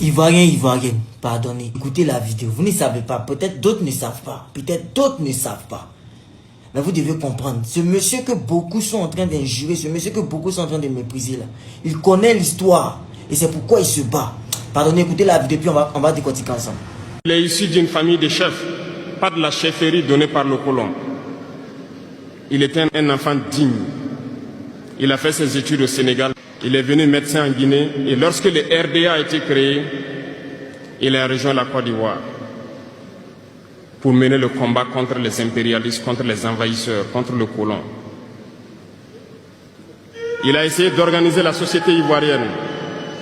Ivoirien, pardonnez, écoutez la vidéo. Vous ne savez pas, peut-être d'autres ne savent pas. Mais vous devez comprendre, ce monsieur que beaucoup sont en train d'injurer, ce monsieur que beaucoup sont en train de mépriser là, il connaît l'histoire. Et c'est pourquoi il se bat. Pardonnez, écoutez la vidéo, puis on va décortiquer ensemble. Il est issu d'une famille de chefs, pas de la chefferie donnée par le colon. Il était un enfant digne. Il a fait ses études au Sénégal. Il est venu médecin en Guinée. Et lorsque le RDA a été créé, il a rejoint la Côte d'Ivoire pour mener le combat contre les impérialistes, contre les envahisseurs, contre le colon. Il a essayé d'organiser la société ivoirienne.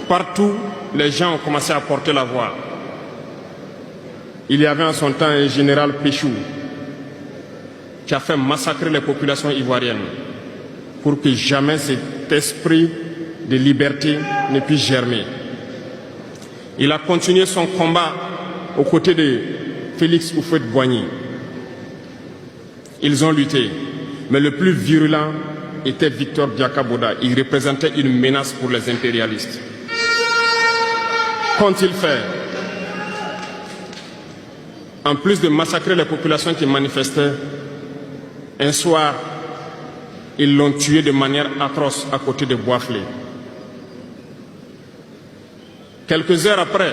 Partout, les gens ont commencé à porter la voix. Il y avait en son temps un général Péchou qui a fait massacrer les populations ivoiriennes pour que jamais cet esprit de liberté ne puisse germer. Il a continué son combat aux côtés de Félix Houphouët-Boigny. Ils ont lutté, mais le plus virulent était Victor Diakaboda. Il représentait une menace pour les impérialistes. Qu'ont-ils fait? En plus de massacrer les populations qui manifestaient, un soir, ils l'ont tué de manière atroce à côté de Boisflé. Quelques heures après,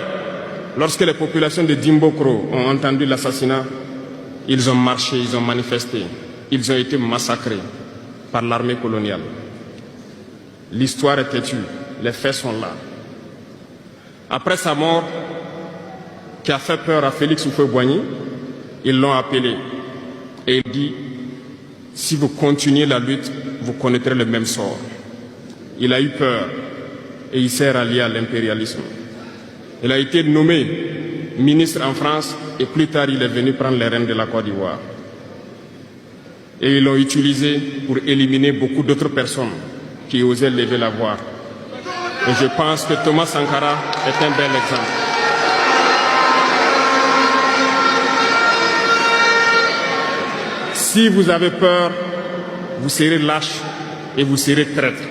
lorsque les populations de Dimbokro ont entendu l'assassinat, ils ont marché, ils ont manifesté, ils ont été massacrés par l'armée coloniale. L'histoire est têtue, les faits sont là. Après sa mort, qui a fait peur à Félix Houphouët-Boigny, ils l'ont appelé et il dit: si vous continuez la lutte, vous connaîtrez le même sort. Il a eu peur et il s'est rallié à l'impérialisme. Il a été nommé ministre en France et plus tard il est venu prendre les rênes de la Côte d'Ivoire. Et ils l'ont utilisé pour éliminer beaucoup d'autres personnes qui osaient lever la voix. Et je pense que Thomas Sankara est un bel exemple. Si vous avez peur, vous serez lâche et vous serez traître.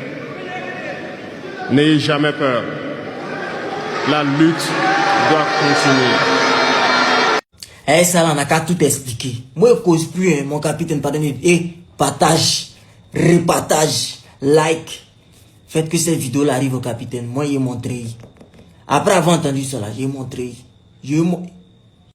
N'ayez jamais peur. La lutte doit continuer. Eh, ça là, on n'a qu'à tout expliquer. Moi, je ne cause plus, hein, mon capitaine, pardonnez. Et partage, repartage, like. Faites que cette vidéo-là arrive au capitaine. Moi, j'ai montré. Après avoir entendu cela, j'ai montré.